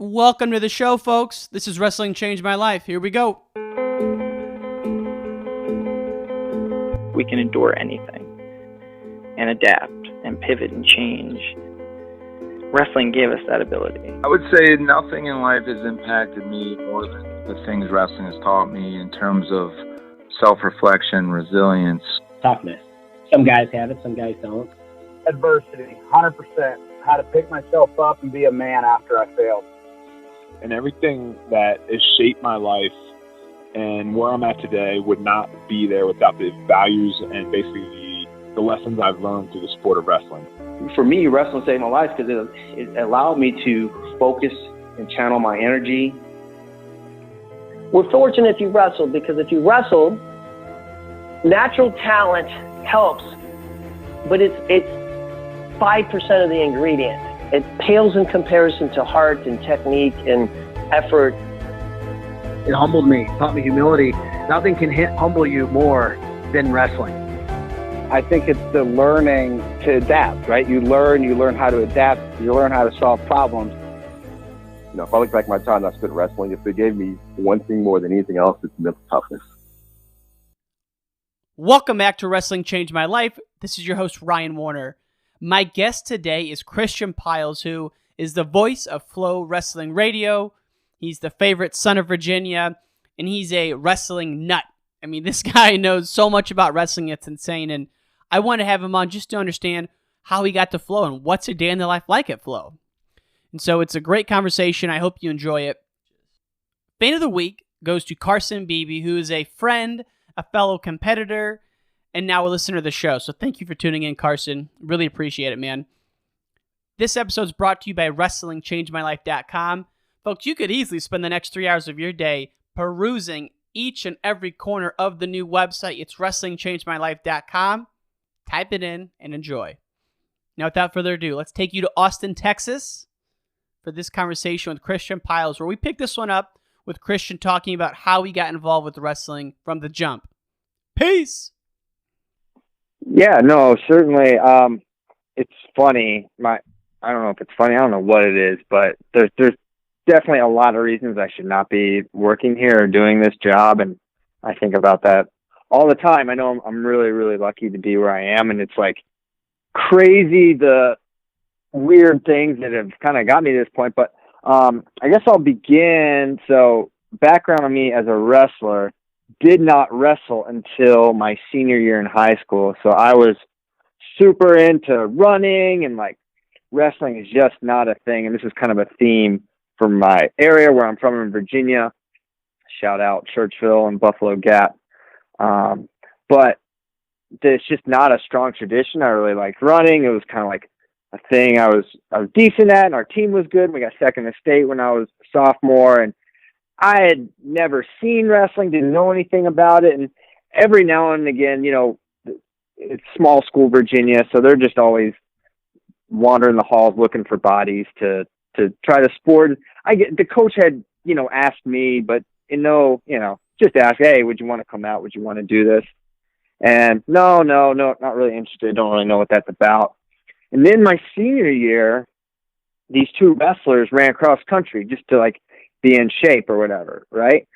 Welcome to the show, folks. This is Wrestling Changed My Life. Here we go. We can endure anything and adapt and pivot and change. Wrestling gave us that ability. I would say nothing in life has impacted me more than the things wrestling has taught me in terms of self-reflection, resilience. Toughness. Some guys have it, some guys don't. Adversity, 100%. How to pick myself up and be a man after I failed. And everything that has shaped my life and where I'm at today would not be there without the values and basically the lessons I've learned through the sport of wrestling. For me, wrestling saved my life because it allowed me to focus and channel my energy. We're fortunate if you wrestled, because if you wrestled, natural talent helps, but it's 5% of the ingredient. It pales in comparison to heart and technique and effort. It humbled me, taught me humility. Nothing can humble you more than wrestling. I think it's the learning to adapt, right? You learn how to adapt, you learn how to solve problems. You know, if I look back at my time I spent wrestling, if they gave me one thing more than anything else, it's mental toughness. Welcome back to Wrestling Changed My Life. This is your host, Ryan Warner. My guest today is Christian Pyles, who is the voice of Flo Wrestling Radio. He's the favorite son of Virginia, and he's a wrestling nut. I mean, this guy knows so much about wrestling, it's insane, and I want to have him on just to understand how he got to Flo and what's a day in the life like at Flo. And so it's a great conversation. I hope you enjoy it. Fan of the Week goes to Carson Beebe, who is a friend, a fellow competitor, and now a listener to the show. So thank you for tuning in, Carson. Really appreciate it, man. This episode is brought to you by WrestlingChangeMyLife.com. Folks, you could easily spend the next 3 hours of your day perusing each and every corner of the new website. It's WrestlingChangeMyLife.com. Type it in and enjoy. Now, without further ado, let's take you to Austin, Texas for this conversation with Christian Pyles, where we pick this one up with Christian talking about how he got involved with wrestling from the jump. Peace! Yeah, no, certainly. It's funny. I don't know if it's funny. I don't know what it is, but there's definitely a lot of reasons I should not be working here or doing this job, and I think about that all the time. I know I'm really, really lucky to be where I am, and it's like crazy the weird things that have kind of got me to this point. But I guess I'll begin. So, background on me as a wrestler. Did not wrestle until my senior year in high school. So I was super into running, and like wrestling is just not a thing. And this is kind of a theme from my area where I'm from in Virginia. Shout out Churchville and Buffalo Gap. But it's just not a strong tradition. I really liked running. It was kind of like a thing I was decent at, and our team was good. We got second in state when I was a sophomore, and I had never seen wrestling, didn't know anything about it. And every now and again, you know, it's small school Virginia, so they're just always wandering the halls looking for bodies to try the sport. The coach had, you know, asked me, but just ask, hey, would you want to come out? Would you want to do this? And no, not really interested. Don't really know what that's about. And then my senior year, these two wrestlers ran across country just to like be in shape or whatever, right?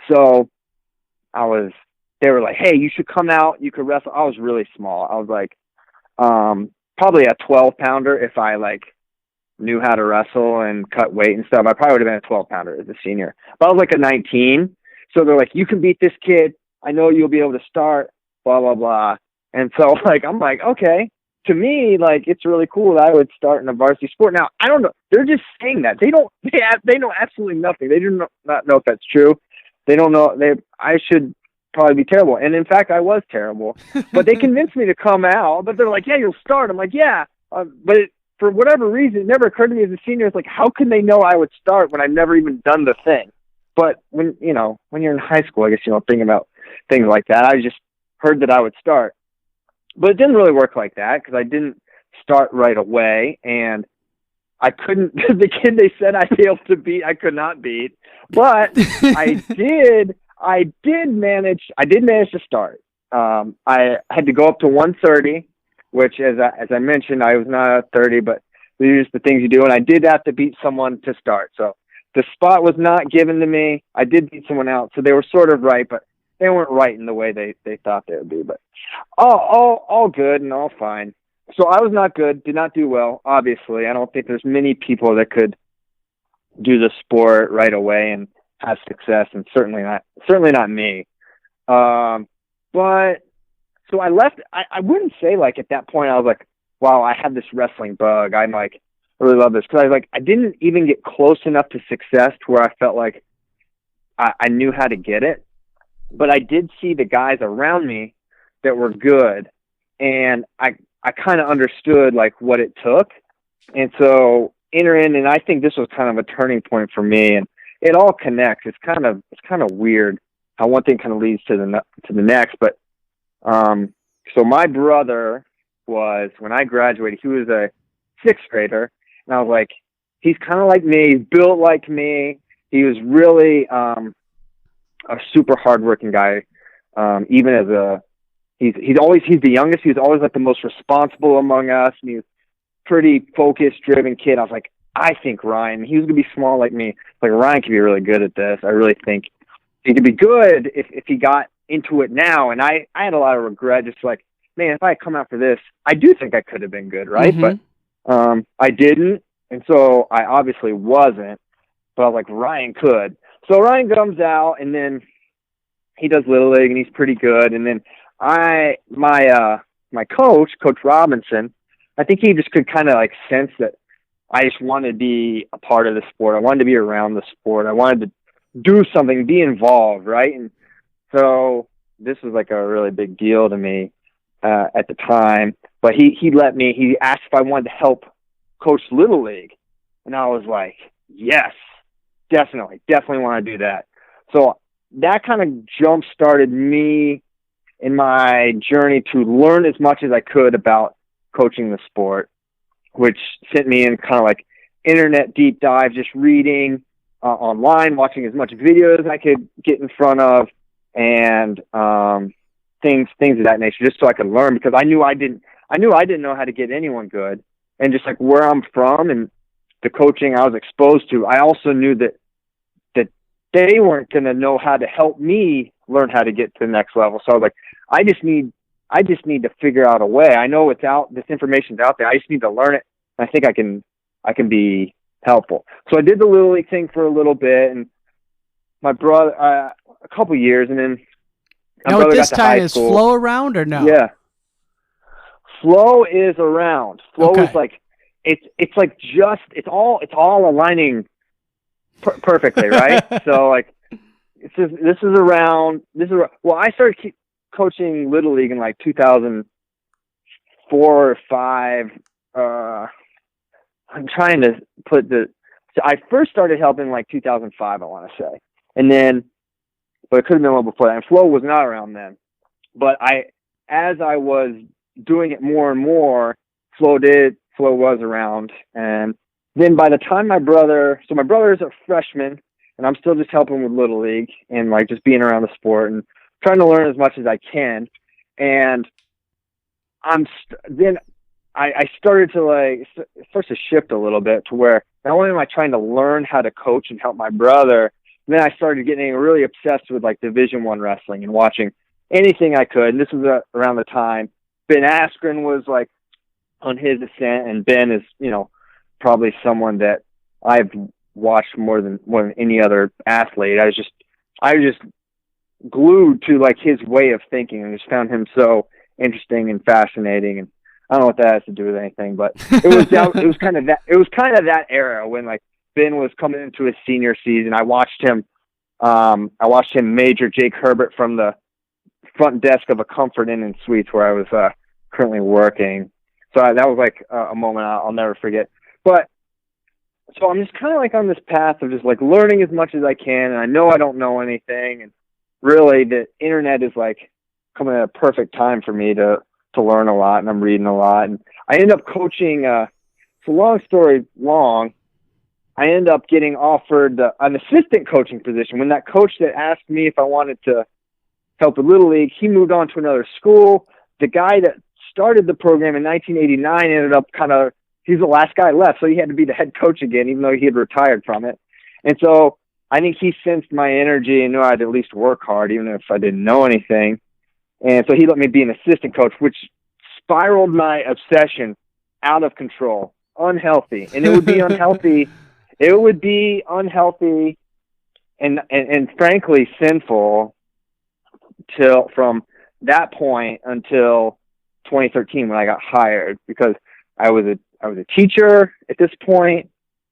So they were like, hey, you should come out, you could wrestle. I was really small. I was like probably a 12-pounder if I like knew how to wrestle and cut weight and stuff. I probably would have been a 12-pounder as a senior. But I was like a 19. So they're like, you can beat this kid. I know you'll be able to start, blah, blah, blah. And so like I'm like, okay. To me, like, it's really cool that I would start in a varsity sport. Now, I don't know. They're just saying that. They know absolutely nothing. They do not know if that's true. They don't know. I should probably be terrible. And in fact, I was terrible. But they convinced me to come out. But they're like, yeah, you'll start. I'm like, yeah. But for whatever reason, it never occurred to me as a senior. It's like, how can they know I would start when I've never even done the thing? But when you're in high school, I guess, thinking about things like that, I just heard that I would start. But it didn't really work like that because I didn't start right away, and I couldn't. The kid they said I failed to beat, I could not beat. But I did manage. I did manage to start. I had to go up to 130, which, as I mentioned, I was not a 30, but these are the things you do, and I did have to beat someone to start. So the spot was not given to me. I did beat someone out, so they were sort of right, but they weren't right in the way they thought they would be. But all good and all fine. So I was not good, did not do well, obviously. I don't think there's many people that could do the sport right away and have success, and certainly not me. But so I left. I wouldn't say like at that point I was like, wow, I have this wrestling bug. I'm like, I really love this, because I didn't even get close enough to success to where I felt like I knew how to get it. But I did see the guys around me that were good, and I kind of understood like what it took. And so entering, and I think this was kind of a turning point for me, and it all connects. It's kind of weird how one thing kind of leads to the next. But so my brother was, when I graduated, he was a 6th grader, and I was like, he's kind of like me. He's built like me. He was really a super hardworking guy. Even as he's the youngest. He was always like the most responsible among us, and he was pretty focused, driven kid. I was like, I think Ryan, he was gonna be small like me. Like, Ryan could be really good at this. I really think he could be good if he got into it now. And I had a lot of regret, just like, man, if I had come out for this, I do think I could have been good, right? Mm-hmm. But I didn't, and so I obviously wasn't. But I was like, Ryan could. So Ryan comes out, and then he does Little League, and he's pretty good. And then my coach, Coach Robinson, I think he just could kind of like sense that I just wanted to be a part of the sport. I wanted to be around the sport. I wanted to do something, be involved, right? And so this was like a really big deal to me at the time. But he asked if I wanted to help coach Little League. And I was like, yes, definitely want to do that. So that kind of jump-started me in my journey to learn as much as I could about coaching the sport, which sent me in kind of like internet deep dive, just reading online, watching as much video as I could get in front of, and things of that nature, just so I could learn, because I knew I didn't know how to get anyone good. And just like where I'm from and the coaching I was exposed to, I also knew that they weren't going to know how to help me learn how to get to the next level. So I was like, I just need to figure out a way. I know this information's out there. I just need to learn it. I think I can be helpful. So I did the Little League thing for a little bit, and my brother, a couple years, and then my brother got to high school. Is Flo around or no? Yeah. Flo is around. Flo is like, it's like it's all aligning perfectly, right? So like, this is around. Well, I started coaching Little League in like 2004 or 5. I'm trying to so I first started helping like 2005, I want to say, but it could have been a little before that. And Flo was not around then, but as I was doing it more and more, Flo was around. And then by the time my brother is a freshman, and I'm still just helping with Little League and like just being around the sport and trying to learn as much as I can. And then I started to it starts to shift a little bit to where not only am I trying to learn how to coach and help my brother, then I started getting really obsessed with like Division I wrestling and watching anything I could. And this was around the time Ben Askren was like on his ascent, and Ben is, probably someone that I've watched more than any other athlete. I was just glued to like his way of thinking, and just found him so interesting and fascinating. And I don't know what that has to do with anything, but it was kind of that era when like Ben was coming into his senior season. I watched him major Jake Herbert from the front desk of a Comfort Inn and Suites where I was currently working. So that was like a moment I'll never forget. But so I'm just kind of like on this path of just like learning as much as I can, and I know I don't know anything, and really the internet is like coming at a perfect time for me to learn a lot, and I'm reading a lot. And I end up coaching, so long story long, I end up getting offered an assistant coaching position. When that coach that asked me if I wanted to help with Little League, he moved on to another school. The guy that started the program in 1989 ended up he's the last guy left, so he had to be the head coach again, even though he had retired from it. And so I think he sensed my energy and knew I'd at least work hard, even if I didn't know anything. And so he let me be an assistant coach, which spiraled my obsession out of control, unhealthy. And it would be unhealthy. It would be unhealthy and frankly sinful from that point until 2013 when I got hired, because I was a teacher at this point.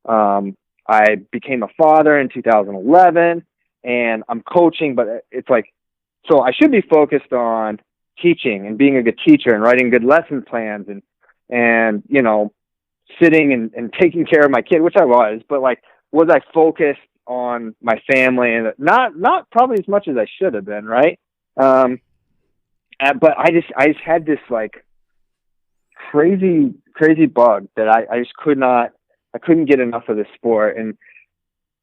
I became a father in 2011, and I'm coaching, but it's like, so I should be focused on teaching and being a good teacher and writing good lesson plans and you know, sitting and taking care of my kid, which I was, but like, was I focused on my family? And not probably as much as I should have been, right? But I just had this like crazy bug that I just couldn't get enough of this sport. And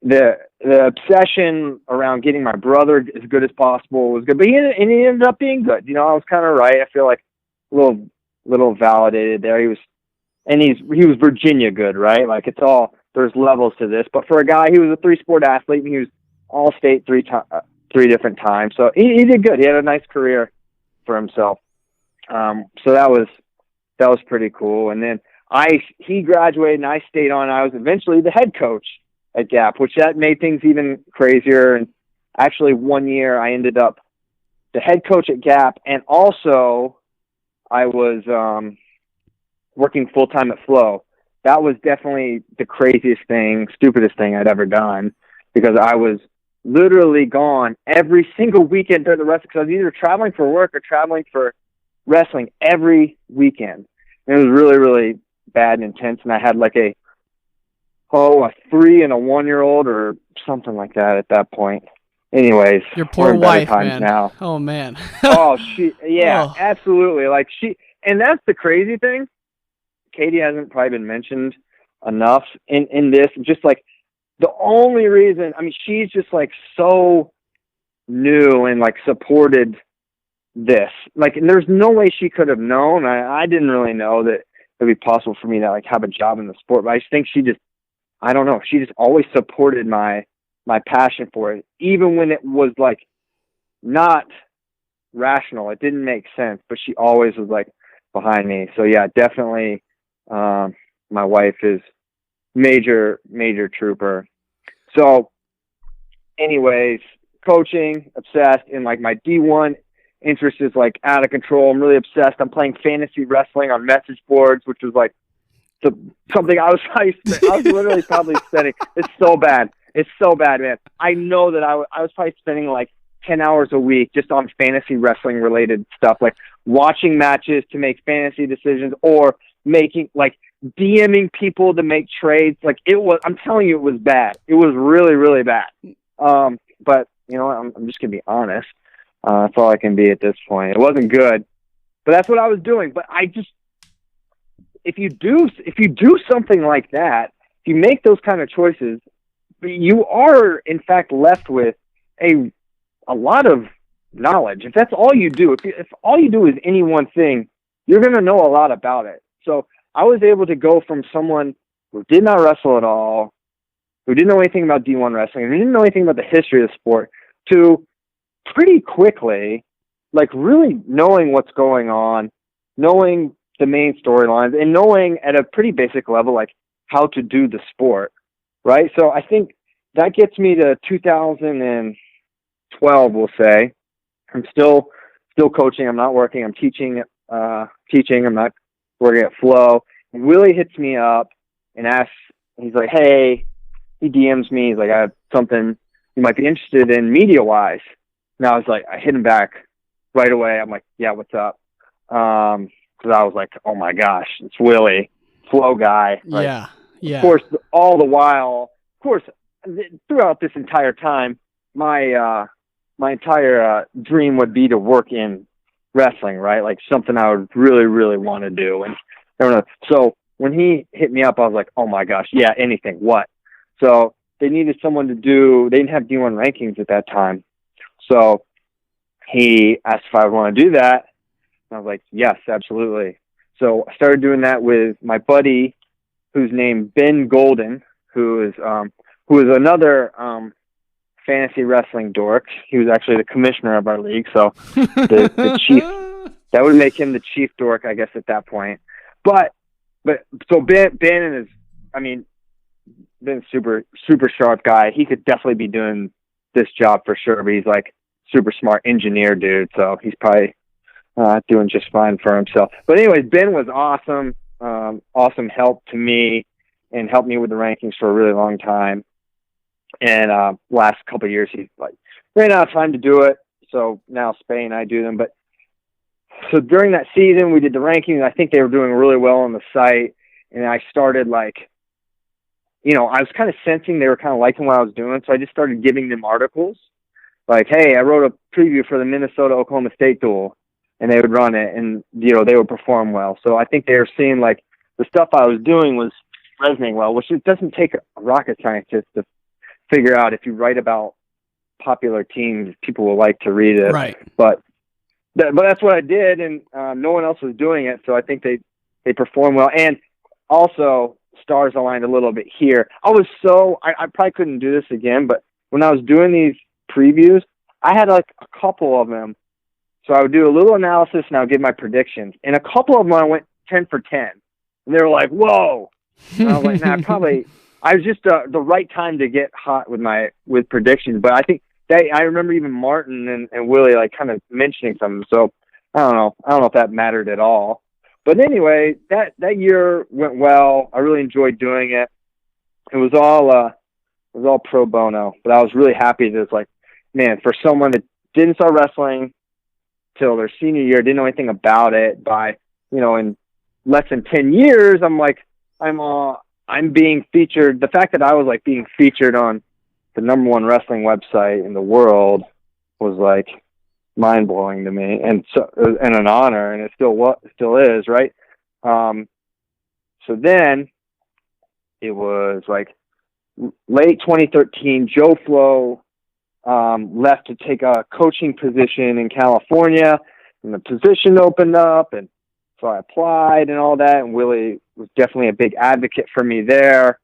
the obsession around getting my brother as good as possible was good, but he ended up being good. You know, I was kind of right. I feel like a little validated there. He was Virginia good, right? Like there's levels to this, but for a guy, he was a 3-sport athlete and he was all state three different times. So he did good. He had a nice career for himself. So that was pretty cool. And then he graduated and I stayed on. I was eventually the head coach at Gap, which that made things even crazier. And actually 1 year I ended up the head coach at Gap, and also I was working full-time at Flo. That was definitely the craziest thing, stupidest thing I'd ever done, because I was literally gone every single weekend during the wrestling, because I was either traveling for work or traveling for wrestling every weekend. And it was really, really bad and intense, and I had like a 3 and a 1-year-old or something like that at that point. Anyways, your poor wife, man. Now. Oh man. Absolutely. Like and that's the crazy thing. Katie hasn't probably been mentioned enough in this. Just like the only reason, I mean, she's just like so new and like supported this. Like, and there's no way she could have known. I didn't really know that it would be possible for me to like have a job in the sport, but I just think I don't know. She just always supported my passion for it, even when it was like not rational. It didn't make sense, but she always was like behind me. So yeah, definitely. My wife is major trooper. So anyways, coaching, obsessed, and like my D1 interest is like out of control. I'm really obsessed. I'm playing fantasy wrestling on message boards, which was like something I was literally probably spending. It's so bad, man. I know that I was probably spending like 10 hours a week just on fantasy wrestling related stuff, like watching matches to make fantasy decisions, or making like DMing people to make trades. Like I'm telling you, it was bad. It was really, really bad. But you know, I'm just gonna be honest. That's all I can be at this point. It wasn't good, but that's what I was doing. But if you do something like that, if you make those kind of choices, you are in fact left with a lot of knowledge. If that's all you do, if all you do is any one thing, you're going to know a lot about it. So I was able to go from someone who did not wrestle at all, who didn't know anything about D1 wrestling, who didn't know anything about the history of the sport, to pretty quickly, like really knowing what's going on, knowing the main storylines, and knowing at a pretty basic level, like how to do the sport, right? So I think that gets me to 2012, we'll say. I'm still coaching. I'm not working. I'm teaching. I'm not working at Flo. And Willie hits me up and asks, he's like, hey, he DMs me. He's like, I have something you might be interested in media-wise. And I was like, I hit him back right away. I'm like, yeah, what's up? Because I was like, oh my gosh, it's Willie, Flo guy. Like, yeah. Of course, all the while, of course, throughout this entire time, my entire dream would be to work in wrestling, right? Like something I would really, really want to do. And I don't know. So when he hit me up, I was like, oh my gosh, yeah, anything, what? So they needed someone to do, they didn't have D1 rankings at that time. So he asked if I would want to do that. And I was like, yes, absolutely. So I started doing that with my buddy, who's named Ben Golden, who is who is another fantasy wrestling dork. He was actually the commissioner of our league, so the chief, that would make him the chief dork, I guess, at that point. But so Ben is, I mean, Ben's super sharp guy. He could definitely be doing this job for sure, but he's like super smart engineer dude, so he's probably doing just fine for himself. But anyways, Ben was awesome, awesome help to me and helped me with the rankings for a really long time. And last couple of years, he like ran out of time to do it. So now Spain, I do them. But so during that season, we did the rankings. I think they were doing really well on the site. And I started like, I was kind of sensing they were kind of liking what I was doing. So I just started giving them articles like, hey, I wrote a preview for the Minnesota-Oklahoma State duel. And they would run it and, they would perform well. So I think they were seeing like the stuff I was doing was resonating well, which it doesn't take a rocket scientist to figure out. If you write about popular teams, people will like to read it. Right. But that's what I did, and no one else was doing it, so I think they performed well. And also, stars aligned a little bit here. I probably couldn't do this again, but when I was doing these previews, I had like a couple of them. So I would do a little analysis, and I would give my predictions. And a couple of them I went 10 for 10. And they were like, whoa. And I was like, I was just the right time to get hot with predictions. But I think I remember even Martin and Willie like kind of mentioning something. So I don't know if that mattered at all. But anyway, that year went well. I really enjoyed doing it. It was all pro bono. But I was really happy that it's like, man, for someone that didn't start wrestling till their senior year, didn't know anything about it, by in less than 10 years, I'm being featured. The fact that I was like being featured on the #1 wrestling website in the world was like mind blowing to me, and an honor, and it still is, right? So then it was like late 2013. Joe Flo left to take a coaching position in California, and the position opened up, and so I applied and all that, and Willie was definitely a big advocate for me there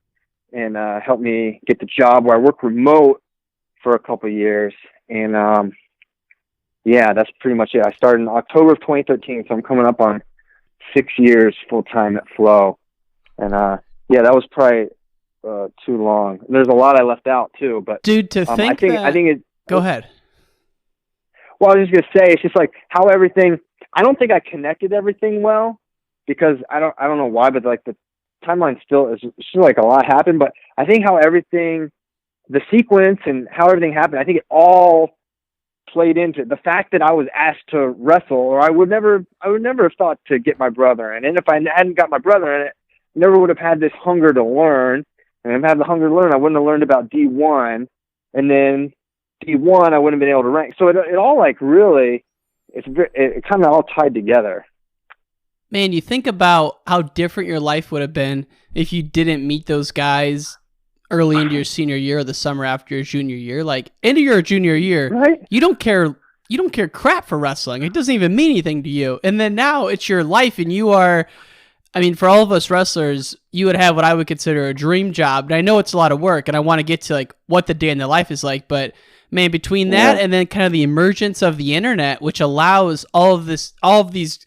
and helped me get the job where I worked remote for a couple of years. And, that's pretty much it. I started in October of 2013, so I'm coming up on 6 years full-time at Flo. And, that was probably too long. There's a lot I left out, too. But dude, to think I think it... Go ahead. Well, I was just going to say, it's just like how everything... I don't think I connected everything well, because I don't know why, but like the timeline still like a lot happened, but I think how everything, the sequence and how everything happened, I think it all played into the fact that I was asked to wrestle, or I would never have thought to get my brother in. And if I hadn't got my brother in it, I never would have had this hunger to learn. And if I had the hunger to learn, I wouldn't have learned about D1, and then D1, I wouldn't have been able to rank. So it all like really, it kind of all tied together. Man, you think about how different your life would have been if you didn't meet those guys early into your senior year or the summer after your junior year. Like, into your junior year, right? You don't care crap for wrestling. It doesn't even mean anything to you. And then now it's your life, and you are, I mean, for all of us wrestlers, you would have what I would consider a dream job. And I know it's a lot of work, and I want to get to like what the day in the life is like, but man, between that and then kind of the emergence of the internet, which allows all of these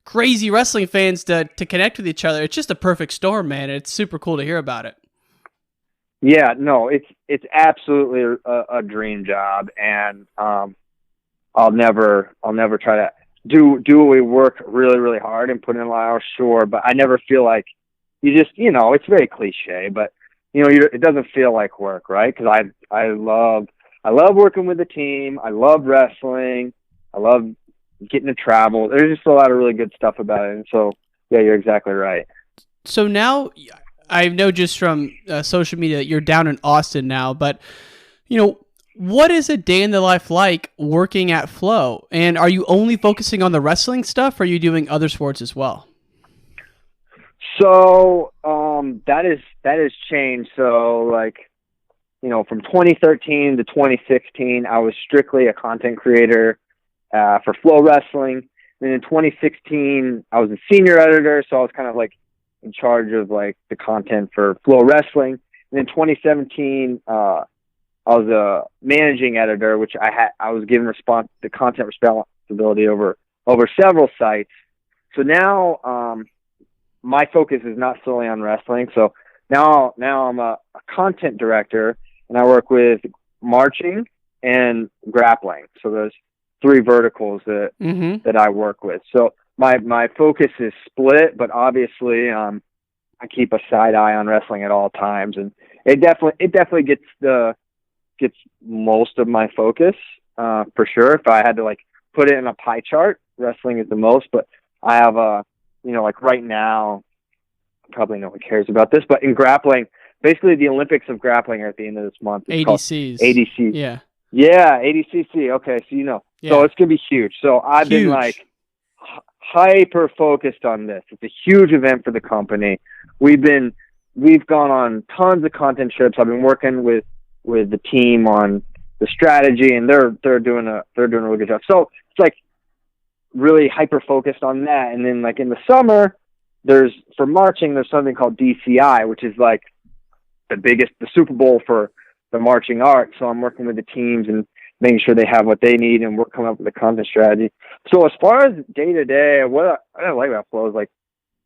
crazy wrestling fans to connect with each other, it's just a perfect storm, man. It's super cool to hear about it. Yeah, no, it's absolutely a dream job, and I'll never try to do we work really, really hard and put in a lot of hours, sure, but I never feel like you just, it's very cliche, but it doesn't feel like work, right? Because I love working with the team. I love wrestling. I love getting to travel. There's just a lot of really good stuff about it. And so, yeah, you're exactly right. So now I know just from social media that you're down in Austin now, but, what is a day in the life like working at Flo? And are you only focusing on the wrestling stuff, or are you doing other sports as well? So that has changed. So like, from 2013 to 2016, I was strictly a content creator for Flo Wrestling. And in 2016, I was a senior editor, so I was kind of like in charge of like the content for Flo Wrestling. And in 2017, I was a managing editor, which I was given the content responsibility over several sites. So now my focus is not solely on wrestling. So now I'm a content director, and I work with marching and grappling. So there's 3 verticals that I work with. So my focus is split, but obviously I keep a side eye on wrestling at all times, and it definitely gets most of my focus for sure. If I had to like put it in a pie chart, wrestling is the most. But I have like right now, probably no one cares about this, but in grappling, basically the Olympics of grappling are at the end of this month. It's ADCs. ADC. Yeah, ADCC. Okay, so Yeah. So it's gonna be huge. So I've been like hyper focused on this. It's a huge event for the company. We've gone on tons of content trips. I've been working with the team on the strategy, and they're doing a really good job. So it's like really hyper focused on that. And then like in the summer, for marching, there's something called DCI, which is like the Super Bowl for the marching art. So I'm working with the teams and making sure they have what they need, and we're coming up with a content strategy. So as far as day to day, what I like about Flo is like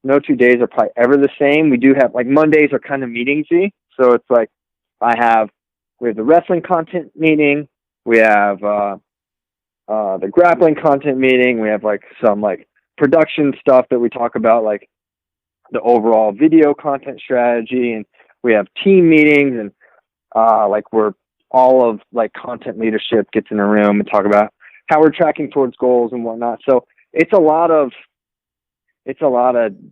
no 2 days are probably ever the same. We do have like Mondays are kind of meetingsy. So it's like we have the wrestling content meeting, we have the grappling content meeting, we have like some like production stuff that we talk about, like the overall video content strategy, and we have team meetings, and like we're all of like content leadership gets in a room and talk about how we're tracking towards goals and whatnot. So it's a lot of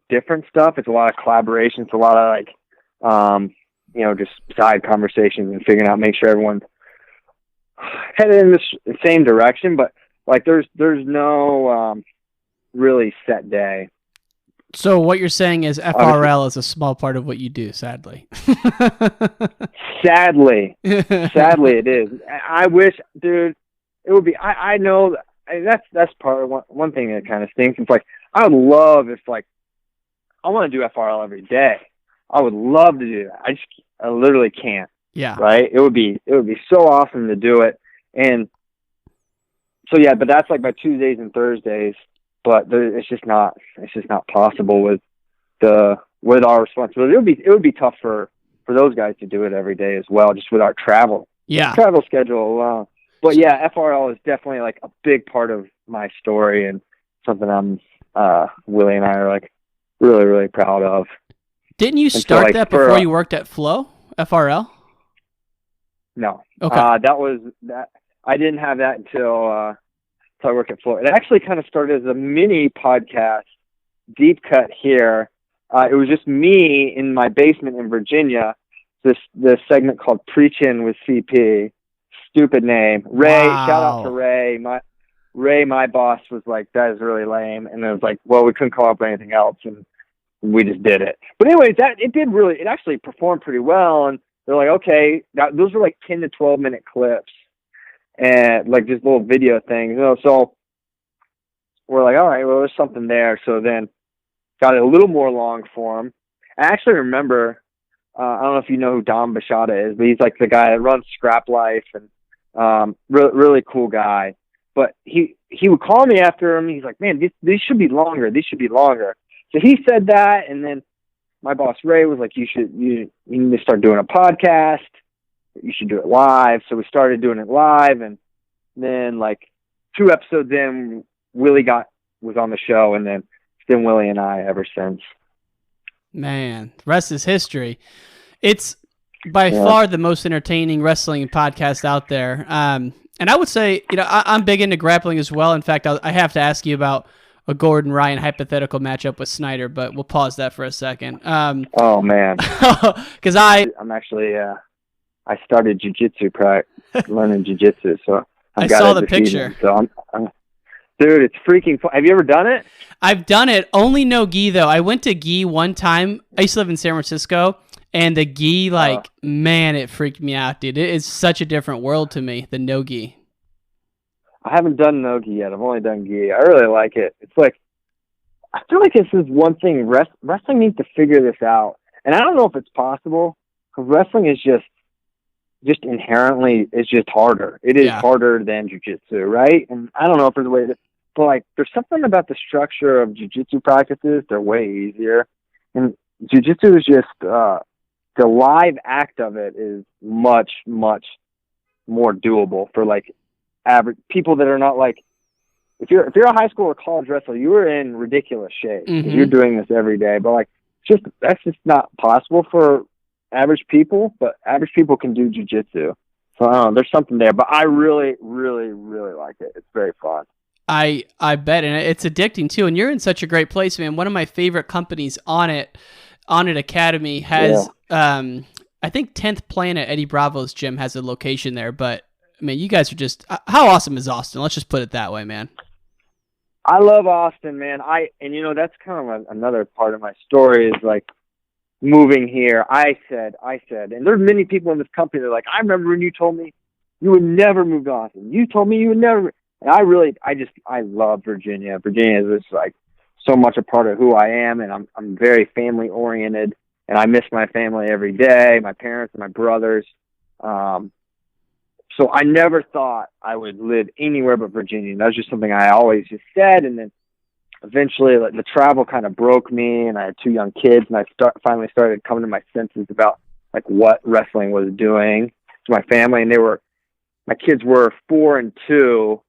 different stuff. It's a lot of collaboration. It's a lot of like, just side conversations and figuring out, make sure everyone's headed in the same direction. But like, there's no really set day. So what you're saying is FRL is a small part of what you do, sadly. Sadly it is. I wish, dude, it would be, I know that's part of one thing that kind of stinks. It's like, I would love if like, I want to do FRL every day. I would love to do that. I literally can't. Yeah. Right. It would be so awesome to do it. And so, yeah, but that's like my Tuesdays and Thursdays. But it's just not possible with our responsibility. It would be tough for those guys to do it every day as well, just with our travel schedule alone. But yeah, FRL is definitely like a big part of my story, and something Willie and I are like really, really proud of. Didn't you start that before you worked at Flo, FRL? No. Okay. That was that. I didn't have that until I work at Flo. It actually kind of started as a mini podcast, deep cut here. It was just me in my basement in Virginia. This segment called Preachin' with CP. Stupid name. Ray, wow. Shout out to Ray. My boss was like, that is really lame. And it was like, well, we couldn't come up with anything else, and we just did it. But anyways, it actually performed pretty well. And they're like, okay, those were like 10 to 12 minute clips. And like just little video things, so we're like, all right, well, there's something there. So then got it a little more long form. I actually remember, I don't know if you know who Dom Bashada is, but he's like the guy that runs Scrap Life, and really cool guy. But he would call me after him. He's like, man, these should be longer. These should be longer. So he said that, and then my boss Ray was like, you need to start doing a podcast. You should do it live. So we started doing it live, and then like 2 episodes in, Willie was on the show, and then it's been Willie and I ever since. Man, the rest is history. It's by far the most entertaining wrestling podcast out there. And I would say, I'm big into grappling as well. In fact, I have to ask you about a Gordon Ryan hypothetical matchup with Snyder, but we'll pause that for a second. Oh man, because I'm actually I started jiu-jitsu, learning jiu-jitsu, so I saw the picture. Him, so dude, it's freaking fun. Have you ever done it? I've done it. Only no gi though. I went to gi one time. I used to live in San Francisco, and the gi, man, it freaked me out, dude. It is such a different world to me, the no gi. I haven't done no gi yet. I've only done gi. I really like it. It's like, I feel like this is one thing wrestling needs to figure this out, and I don't know if it's possible. 'Cause wrestling is just inherently, it's just harder. It is harder than jiu-jitsu, right? And I don't know if there's a way to, but like, there's something about the structure of jiu-jitsu practices. They're way easier. And jiu-jitsu is just, the live act of it is much, much more doable for like average people that are not like, if you're a high school or college wrestler, you are in ridiculous shape because you're doing this every day. But like, that's just not possible for average people. But average people can do jiu-jitsu. So I don't know, there's something there. But I really, really, really like it. It's very fun. I bet, and it's addicting too. And you're in such a great place, man. One of my favorite companies, On It Academy, has I think 10th Planet, Eddie Bravo's gym, has a location there. But I mean, you guys are just, how awesome is Austin? Let's just put it that way, man. I love Austin, man. And you know, that's kind of another part of my story is like moving here. I said, and there's many people in this company that are like, I remember when you told me you would never move to Austin. You told me you would never. And I love Virginia. Virginia is just like so much a part of who I am, and I'm very family oriented, and I miss my family every day, my parents and my brothers. So I never thought I would live anywhere but Virginia. That was just something I always just said. And then eventually, like, the travel kind of broke me, and I had 2 young kids, and I finally started coming to my senses about like what wrestling was doing to my family. And my kids were 4 and 2,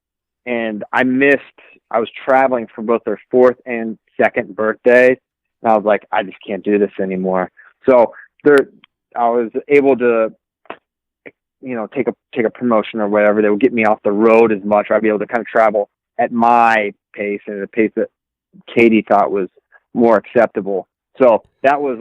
and I was traveling for both their 4th and 2nd birthdays. And I was like, I just can't do this anymore. So I was able to, you know, take a promotion or whatever that would get me off the road as much. I'd be able to kind of travel at my pace and at a pace that Katie thought was more acceptable. So that was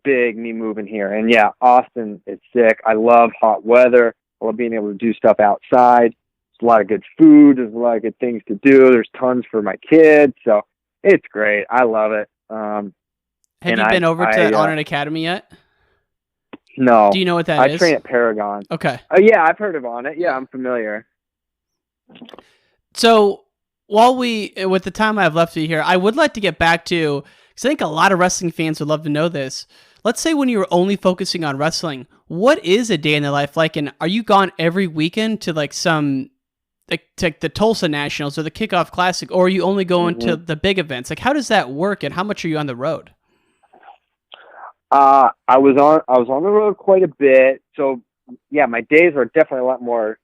big, me moving here. And yeah, Austin is sick. I love hot weather. I love being able to do stuff outside. There's a lot of good food. There's a lot of good things to do. There's tons for my kids. So it's great. I love it. Have you been over to On It Academy yet? No. Do you know what that is? I train at Paragon. Okay. Yeah, I've heard of On It. Yeah, I'm familiar. So with the time I have left here, I would like to get back to, because I think a lot of wrestling fans would love to know this. Let's say when you were only focusing on wrestling, what is a day in the life like? And are you gone every weekend to like the Tulsa Nationals or the Kickoff Classic, or are you only going to the big events? Like, how does that work, and how much are you on the road? I was on the road quite a bit. So yeah, my days are definitely a lot more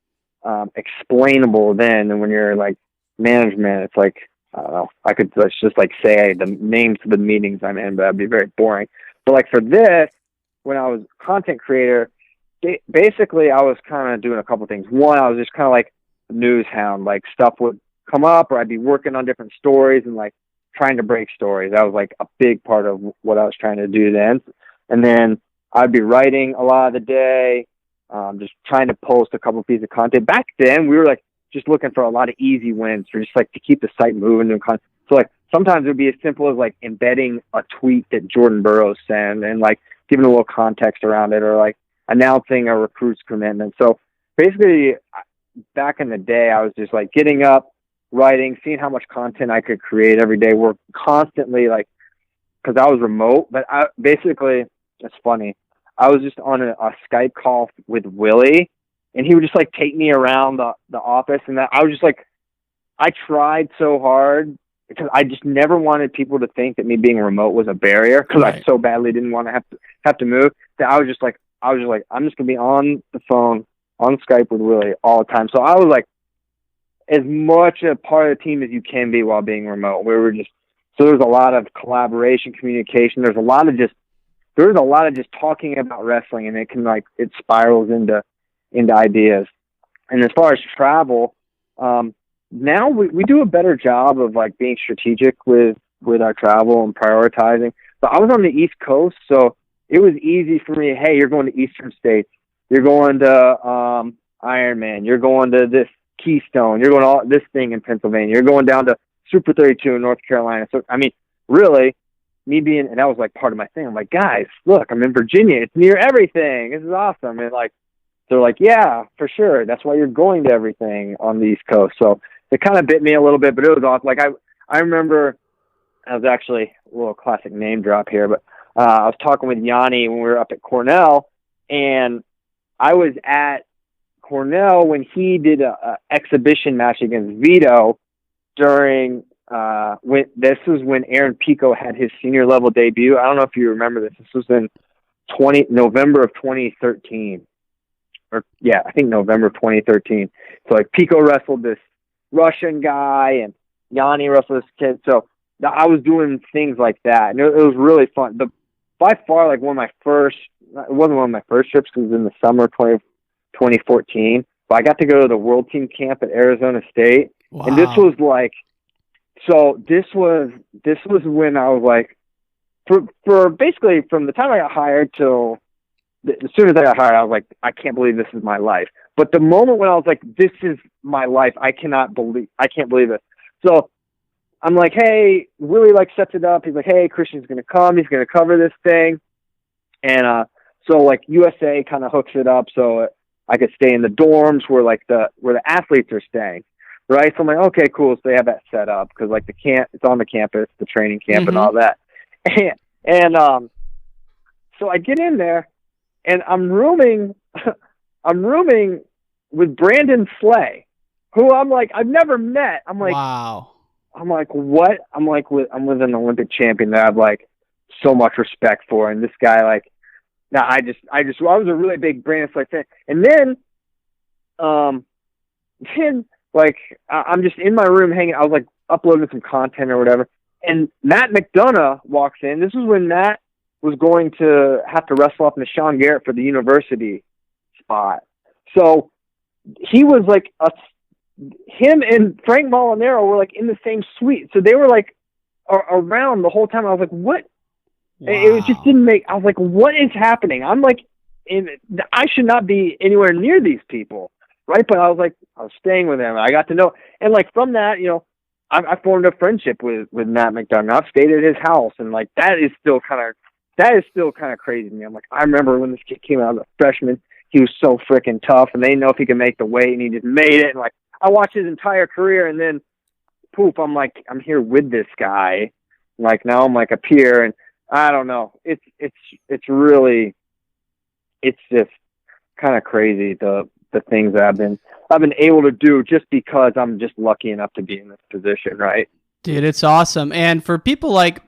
explainable than when you're like management. It's like, I don't know, I could just like say the names of the meetings I'm in, but that'd be very boring. But like for this, when I was content creator, basically I was kind of doing a couple things. One, I was just kind of like a news hound. Like stuff would come up, or I'd be working on different stories and like trying to break stories. That was like a big part of what I was trying to do then. And then I'd be writing a lot of the day, just trying to post a couple pieces of content. Back then, we were like just looking for a lot of easy wins, for just like to keep the site moving. So like sometimes it would be as simple as like embedding a tweet that Jordan Burroughs sent and like giving a little context around it, or like announcing a recruit's commitment. So basically, back in the day, I was just like getting up, writing, seeing how much content I could create every day. We're constantly like, because I was remote, but it's funny. I was just on a Skype call with Willie, and he would just like take me around the office, and I was just like, I tried so hard because I just never wanted people to think that me being remote was a barrier, because I so badly didn't want to have to move, that I was just like, I'm just gonna be on the phone on Skype with Willie all the time. So I was like as much a part of the team as you can be while being remote. So there's a lot of collaboration, communication. There's a lot of just talking about wrestling, and it spirals into ideas. And as far as travel, now we do a better job of like being strategic with our travel and prioritizing. But I was on the East Coast, so it was easy for me. Hey, you're going to Eastern States. You're going to Ironman. You're going to this Keystone. You're going to all this thing in Pennsylvania. You're going down to Super 32 in North Carolina. So, I mean, really, and that was like part of my thing. I'm like, guys, look, I'm in Virginia. It's near everything. This is awesome. And like, they're like, yeah, for sure. That's why you're going to everything on the East Coast. So it kind of bit me a little bit, but it was awesome. Like I remember, I was actually a little classic name drop here, but I was talking with Yanni when we were up at Cornell, and I was at Cornell when he did a exhibition match against Vito during this was when Aaron Pico had his senior level debut. I don't know if you remember this. This was in November of 2013. I think November of 2013. So like Pico wrestled this Russian guy and Yanni wrestled this kid. So I was doing things like that, and it was really fun. By far, like it wasn't one of my first trips because it was in the summer of 2014. But I got to go to the World Team Camp at Arizona State, wow. And this was like, this was when I was like, for basically from the time I got hired till as soon as I got hired, I was like, I can't believe this is my life. But the moment when I was like, this is my life, I can't believe it. So I'm like, hey, Willie like sets it up. He's like, hey, Christian's going to come. He's going to cover this thing. And so like USA kind of hooks it up so I could stay in the dorms where the athletes are staying. Right. So I'm like, okay, cool. So they have that set up because like the camp, it's on the campus, the training camp and all that. And so I get in there and I'm rooming with Brandon Slay, who I'm like, I've never met. I'm like, wow. I'm like, what? I'm with an Olympic champion that I have like so much respect for. And this guy, like, now I was a really big Brandon Slay fan. And then like, I'm just in my room hanging. I was like uploading some content or whatever. And Matt McDonough walks in. This is when Matt was going to have to wrestle up into Sean Garrett for the university spot. So he was like him and Frank Molinaro were like in the same suite. So they were like around the whole time. I was like, what? Wow. It just didn't make, I was like, what is happening? I'm like, I should not be anywhere near these people. Right. But I was staying with them. I got to know. And like from that, you know, I formed a friendship with Matt McDonough. I've stayed at his house, and like that is still kind of crazy to me. I'm like, I remember when this kid came out as a freshman, he was so freaking tough, and they didn't know if he could make the weight, and he just made it. And like, I watched his entire career, and then poof, I'm like, I'm here with this guy. Like now I'm like up here, and I don't know. It's really, it's just kind of crazy the things that I've been able to do just because I'm just lucky enough to be in this position, right? Dude, it's awesome. And for people like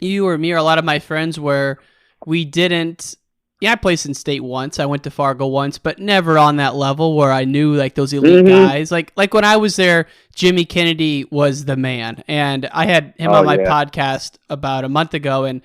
you or me or a lot of my friends where we didn't, I played in state once, I went to Fargo once, but never on that level where I knew like those elite guys. Like when I was there, Jimmy Kennedy was the man. And I had him on my podcast about a month ago, and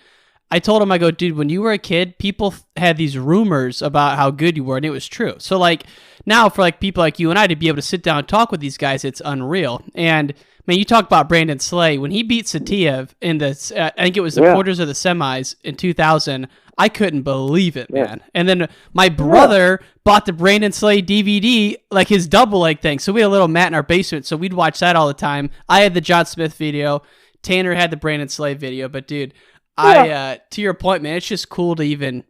I told him, I go, dude, when you were a kid, people had these rumors about how good you were, and it was true. So, like, now for, like, people like you and I to be able to sit down and talk with these guys, it's unreal. And, man, you talk about Brandon Slay. When he beat Satiev in the, I think it was the quarters of the semis in 2000, I couldn't believe it, man. And then my brother bought the Brandon Slay DVD, like his double leg thing. So we had a little mat in our basement, so we'd watch that all the time. I had the John Smith video. Tanner had the Brandon Slay video. But, dude, to your point, man, it's just cool to even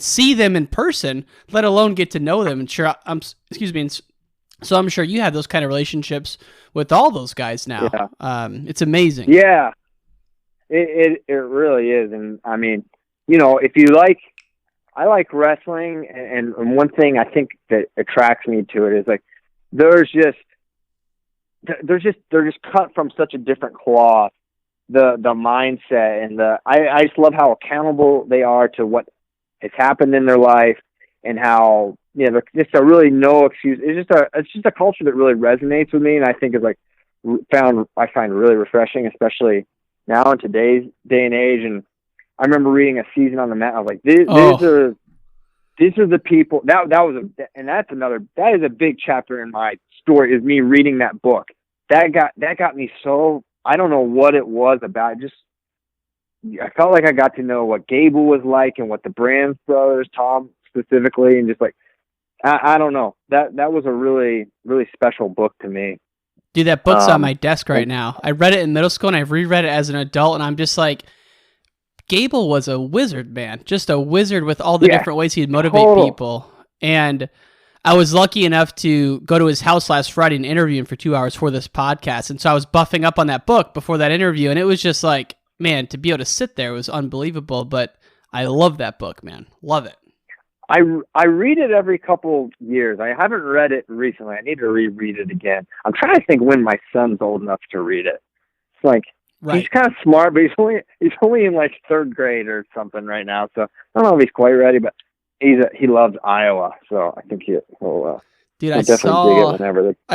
see them in person, let alone get to know them. And sure, so I'm sure you have those kind of relationships with all those guys now. Yeah. It's amazing. Yeah, it really is. And I mean, you know, if you I like wrestling, and one thing I think that attracts me to it is like they're just cut from such a different cloth. The mindset and I just love how accountable they are to what has happened in their life, and how, you know, just a really no excuse. It's just a culture that really resonates with me, and I think is I find really refreshing, especially now in today's day and age. And I remember reading A Season on the Mat. I was like, these are the people that is a big chapter in my story, is me reading that book. That got me so. I don't know what it was about. I felt like I got to know what Gable was like and what the Brands brothers, Tom specifically, and just like, I don't know. That was a really, really special book to me. Dude, that book's on my desk right now. I read it in middle school and I've reread it as an adult, and I'm just like, Gable was a wizard, man. Just a wizard with all the different ways he'd motivate people. And I was lucky enough to go to his house last Friday and interview him for 2 hours for this podcast. And so I was buffing up on that book before that interview, and it was just like, man, to be able to sit there was unbelievable. But I love that book, man. Love it. I read it every couple years. I haven't read it recently. I need to reread it again. I'm trying to think when my son's old enough to read it. It's like, Right. He's kind of smart, but he's only in like third grade or something right now. So I don't know if he's quite ready, but he loves Iowa. So I think he'll Dude, I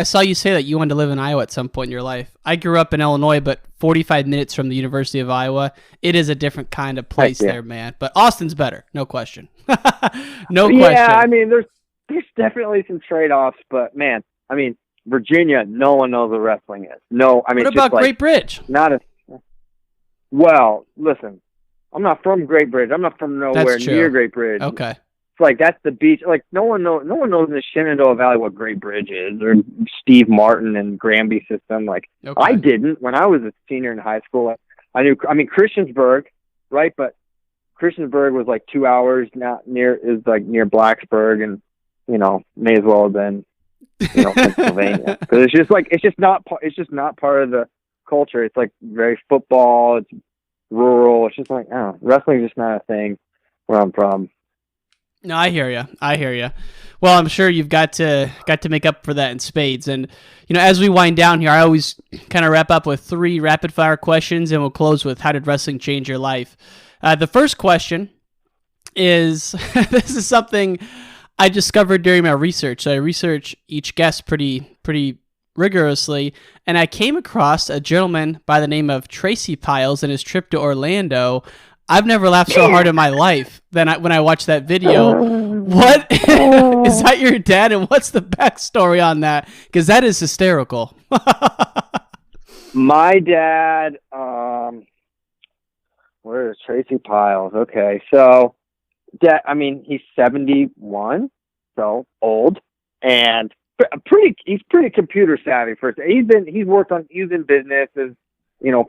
saw you say that you wanted to live in Iowa at some point in your life. I grew up in Illinois, but 45 minutes from the University of Iowa. It is a different kind of place there, man. But Austin's better, no question. No question. Yeah, I mean, there's definitely some trade-offs, but man, I mean, Virginia, no one knows what wrestling is. No, I mean, what about Great Bridge? Well, listen, I'm not from Great Bridge. I'm not from nowhere near Great Bridge. Okay. It's like that's the beach. Like no one knows in the Shenandoah Valley what Great Bridge is, or Steve Martin and Granby system. Like I didn't when I was a senior in high school. I knew. I mean, Christiansburg, right? But Christiansburg was like 2 hours near Blacksburg, and may as well have been Pennsylvania, because it's just not part of the culture. It's like very football. It's rural. It's just like wrestling's just not a thing where I'm from. No, I hear you. Well, I'm sure you've got to make up for that in spades. And as we wind down here, I always kind of wrap up with 3 rapid fire questions, and we'll close with how did wrestling change your life. The first question is this is something I discovered during my research. So I research each guest pretty rigorously, and I came across a gentleman by the name of Tracy Pyles and his trip to Orlando. I've never laughed so hard in my life than when I watched that video. What is that your dad, and what's the backstory on that? Because that is hysterical. My dad, where is Tracy Pyles? Okay, so dad, I mean, he's 71, so old, and he's pretty computer savvy. He's worked on using business as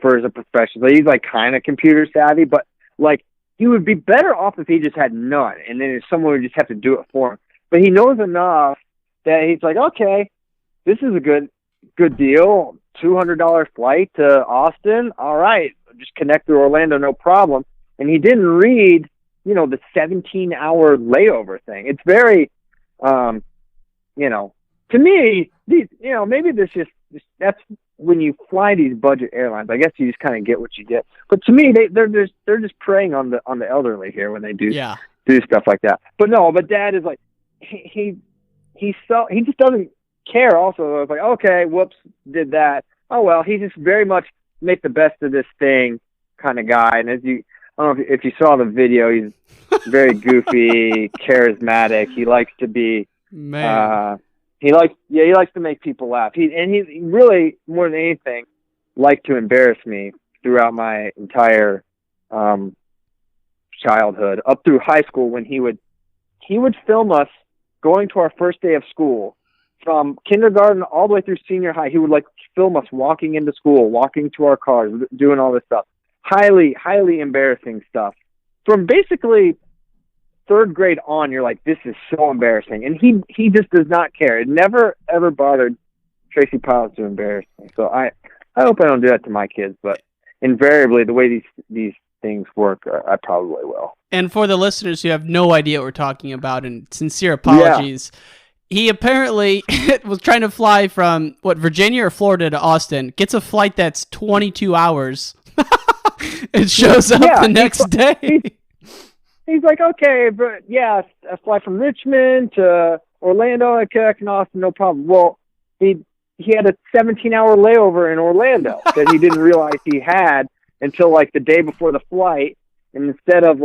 for as a profession. So he's like kind of computer savvy, but like he would be better off if he just had none, and then someone would just have to do it for him. But he knows enough that he's like, okay, this is a good deal. $200 flight to Austin. All right, just connect through Orlando, no problem. And he didn't read, the 17-hour layover thing. It's very, to me, maybe this that's when you fly these budget airlines. I guess you just kind of get what you get. But to me, they're just preying on the elderly here when they do stuff like that. But no, but Dad is like he just doesn't care. Also, I was like, okay, whoops, did that. Oh well, he just very much make the best of this thing kind of guy. And I don't know if you saw the video, he's very goofy, charismatic. He likes to be He likes to make people laugh. He really, more than anything, liked to embarrass me throughout my entire childhood, up through high school, when he would film us going to our first day of school, from kindergarten all the way through senior high. He would film us walking into school, walking to our cars, doing all this stuff. Highly, highly embarrassing stuff. From basically third grade on, you're like, this is so embarrassing. And he just does not care. It never, ever bothered Tracy Pyles to embarrass me. So I hope I don't do that to my kids, but invariably, the way these things work, I probably will. And for the listeners who have no idea what we're talking about, and sincere apologies, he apparently was trying to fly from, Virginia or Florida to Austin, gets a flight that's 22 hours, and shows up the next day. He's like, okay, but I fly from Richmond to Orlando, I connect in Austin, no problem. Well, he had a 17-hour layover in Orlando that he didn't realize he had until the day before the flight. And instead of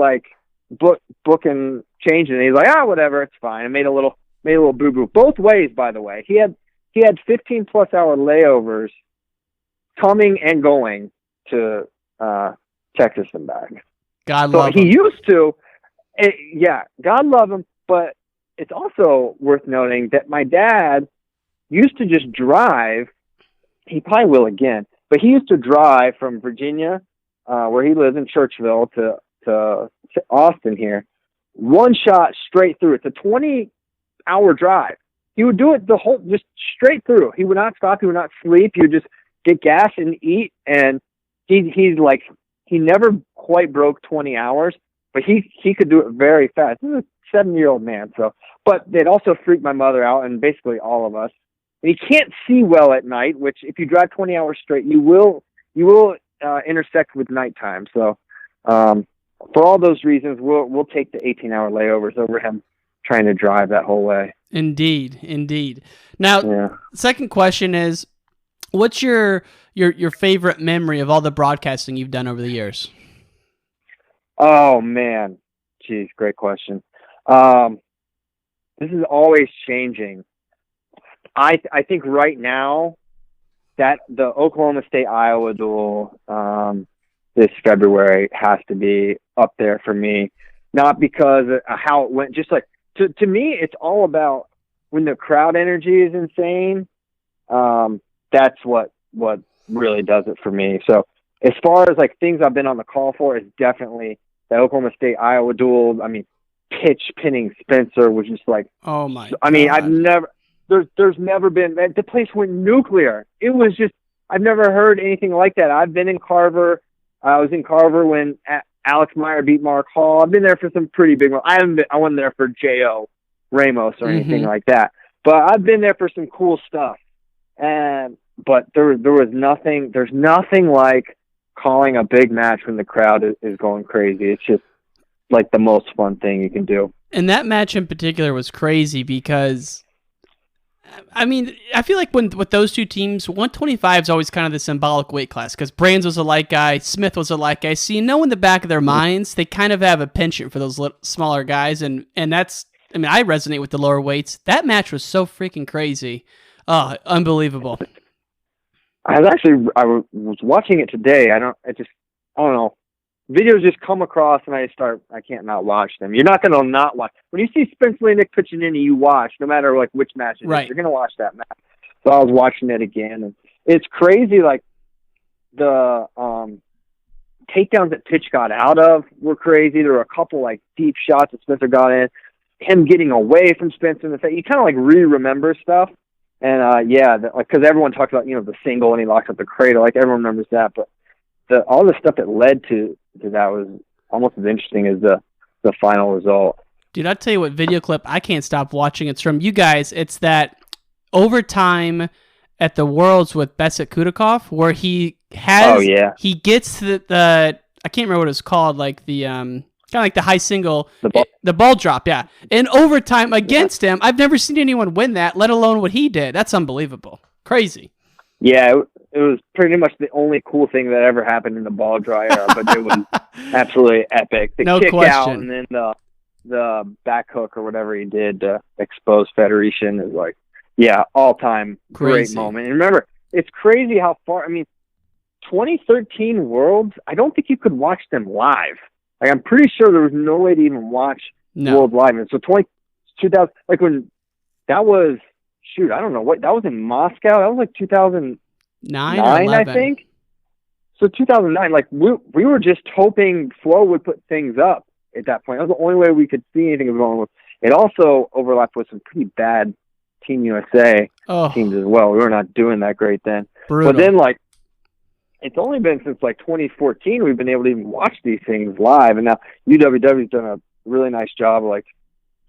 booking, changing, he's like, whatever, it's fine. I made a little boo-boo. Both ways, by the way. He had 15+ hour layovers coming and going to Texas and back. God love him. He used to. God love him, but it's also worth noting that my dad used to just drive. He probably will again, but he used to drive from Virginia, where he lives in Churchville, to Austin here, one shot straight through. It's a 20-hour drive. He would do it just straight through. He would not stop. He would not sleep. He would just get gas and eat. And he he never quite broke 20 hours, but he could do it very fast. He's a 7-year-old man. So, but it also freaked my mother out and basically all of us. And he can't see well at night, which if you drive 20 hours straight, you will intersect with nighttime. So, for all those reasons, we'll take the 18-hour layovers over him trying to drive that whole way. Indeed. Now, second question is, what's your favorite memory of all the broadcasting you've done over the years? Oh man, geez, great question. This is always changing. I think right now that the Oklahoma State Iowa duel this February has to be up there for me. Not because of how it went, just like to me, it's all about when the crowd energy is insane. That's what really does it for me. So as far as like things I've been on the call for, is definitely the Oklahoma State Iowa duel. I mean, pitch pinning Spencer was just like, oh my! I mean, I've never. There's never been, the place went nuclear. It was just, I've never heard anything like that. I've been in Carver. I was in Carver when Alex Meyer beat Mark Hall. I've been there for some pretty big ones. I wasn't there for J.O. Ramos or anything like that. But I've been there for some cool stuff. But there was nothing, there's nothing like calling a big match when the crowd is going crazy. It's just like the most fun thing you can do. And that match in particular was crazy because, I mean, I feel like with those two teams, 125 is always kind of the symbolic weight class because Brands was a light guy, Smith was a light guy. So in the back of their minds, they kind of have a penchant for those smaller guys, and that's, I mean, I resonate with the lower weights. That match was so freaking crazy. Oh, unbelievable. I was watching it today. I don't know. Videos just come across and I can't not watch them. You're not going to not watch. When you see Spencer and Nick pitching in, you watch, no matter like which match it is. You're going to watch that match. So I was watching it again, and it's crazy. Like the takedowns that Pitch got out of were crazy. There were a couple like deep shots that Spencer got in. Him getting away from Spencer in the face. You kind of like remember stuff. And because everyone talks about the single and he locks up the cradle. Like everyone remembers that, but all the stuff that led to that was almost as interesting as the final result. Dude, I'll tell you what video clip I can't stop watching. It's from you guys. It's that overtime at the Worlds with Besset Kudakov where he has he gets the I can't remember what it's called, like the kind of like the high single, the ball drop, in overtime against him. I've never seen anyone win that, let alone what he did. That's unbelievable. Crazy. Yeah, it was pretty much the only cool thing that ever happened in the ball dry era, but it was absolutely epic. The kick out and then the back hook or whatever he did to expose Federation is like, all-time great moment. And remember, it's crazy how far, 2013 Worlds, I don't think you could watch them live. Like, I'm pretty sure there was no way to even watch World live. And so 2000, like when that was, I don't know what, that was in Moscow. That was like 2009, I think. So 2009, like we were just hoping Flo would put things up at that point. That was the only way we could see anything going on. It also overlapped with some pretty bad Team USA teams as well. We were not doing that great then. Brutal. But then, like, it's only been since like 2014 we've been able to even watch these things live, and now UWW's done a really nice job of like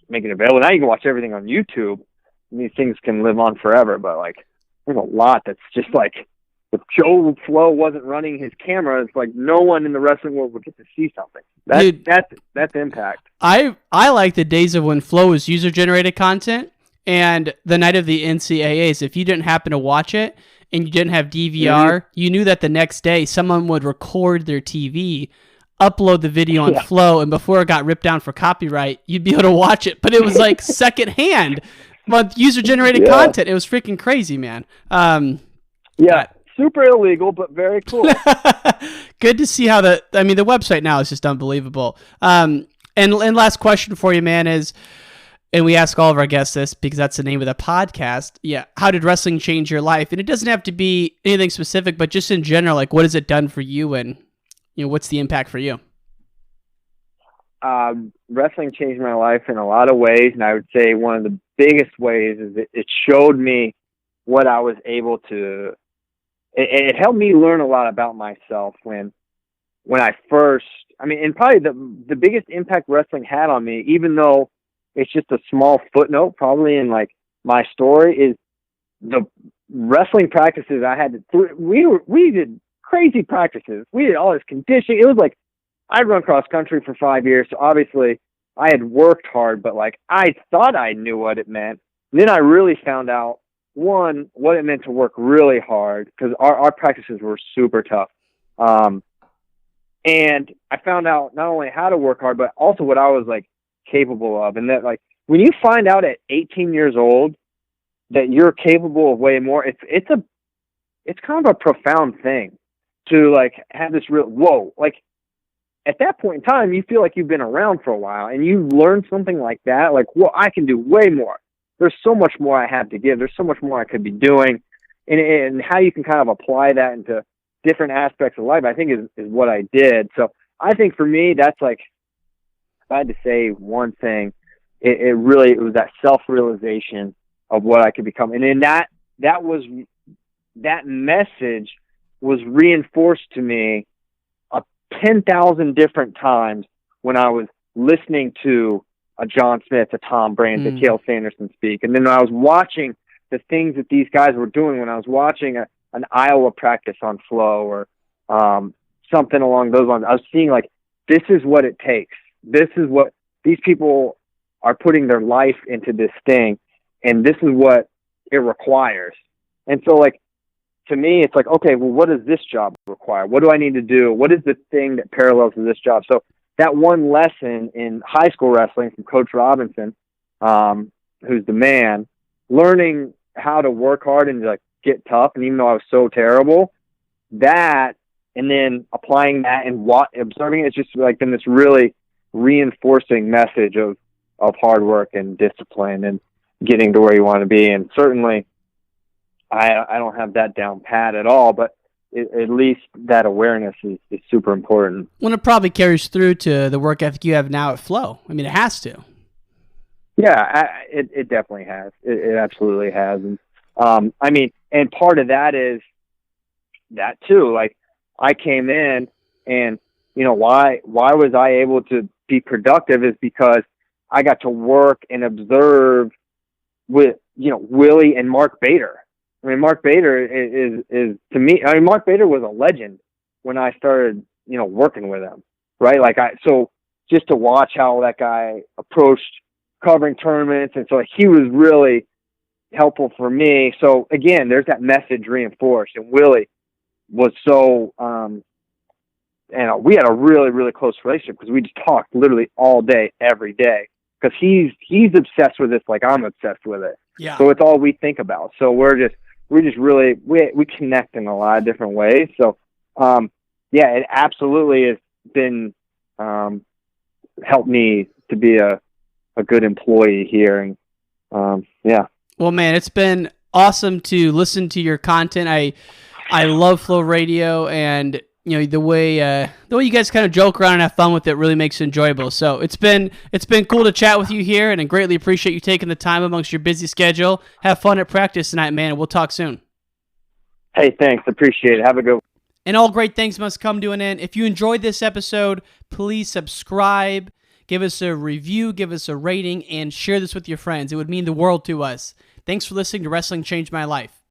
making it available. Now you can watch everything on YouTube. These things can live on forever, but like there's a lot that's just like if Joe Flo wasn't running his camera, it's like no one in the wrestling world would get to see something. That's impact. I like the days of when Flo was user generated content, and the night of the NCAAs. If you didn't happen to watch it and you didn't have DVR, you knew that the next day someone would record their TV, upload the video on Flo, and before it got ripped down for copyright, you'd be able to watch it. But it was like secondhand. But user-generated content. It was freaking crazy, man. Super illegal, but very cool. Good to see how the website now is just unbelievable. And last question for you, man, is, and we ask all of our guests this because that's the name of the podcast. Yeah, how did wrestling change your life? And it doesn't have to be anything specific, but just in general, like what has it done for you, and what's the impact for you? Wrestling changed my life in a lot of ways, and I would say one of the biggest ways is it showed me what I was able to. It helped me learn a lot about myself when when I first, and probably the biggest impact wrestling had on me, even though it's just a small footnote probably in like my story, is the wrestling practices I had to, we did crazy practices. We did all this conditioning. It was like, I'd run cross country for 5 years. So obviously I had worked hard, but like I thought I knew what it meant. And then I really found out, one, what it meant to work really hard, because our practices were super tough. And I found out not only how to work hard, but also what I was like capable of. And that, like, when you find out at 18 years old that you're capable of way more, it's kind of a profound thing to like have this real, whoa, like at that point in time, you feel like you've been around for a while and you learn something like that. Like, well, I can do way more. There's so much more I have to give. There's so much more I could be doing, and how you can kind of apply that into different aspects of life, I think is what I did. So I think for me, that's like, if I had to say one thing, it was that self-realization of what I could become. And then that message was reinforced to me 10,000 different times when I was listening to a John Smith, a Tom Brands, a Cale Sanderson speak. And then I was watching the things that these guys were doing when I was watching an Iowa practice on Flo or something along those lines. I was seeing like, this is what it takes. This is what these people are putting their life into this thing. And this is what it requires. And so like, to me, it's like, okay, well, what does this job require? What do I need to do? What is the thing that parallels to this job? So that one lesson in high school wrestling from Coach Robinson, who's the man, learning how to work hard and like get tough. And even though I was so terrible, that, and then applying that and observing it, it's just like been this really reinforcing message of hard work and discipline and getting to where you want to be. And certainly I don't have that down pat at all, but at least that awareness is super important. Well, it probably carries through to the work ethic you have now at Flo. I mean, it has to. Yeah, it definitely has. It absolutely has. And and part of that is that too. Like, I came in, and why was I able to be productive is because I got to work and observe with Willie and Mark Bader. I mean, Mark Bader is to me. I mean, Mark Bader was a legend when I started, working with him, right? Like, so just to watch how that guy approached covering tournaments, and so he was really helpful for me. So again, there's that message reinforced, and Willie was so, we had a really, really close relationship because we just talked literally all day, every day, because he's obsessed with this like I'm obsessed with it. Yeah. So it's all we think about. So we're just really, we connect in a lot of different ways. So, it absolutely has been, helped me to be a good employee here. And, Well, man, it's been awesome to listen to your content. I love Flo Radio, and the way you guys kind of joke around and have fun with it really makes it enjoyable. So it's been cool to chat with you here, and I greatly appreciate you taking the time amongst your busy schedule. Have fun at practice tonight, man, and we'll talk soon. Hey, thanks. Appreciate it. Have a good one. And all great things must come to an end. If you enjoyed this episode, please subscribe, give us a review, give us a rating, and share this with your friends. It would mean the world to us. Thanks for listening to Wrestling Changed My Life.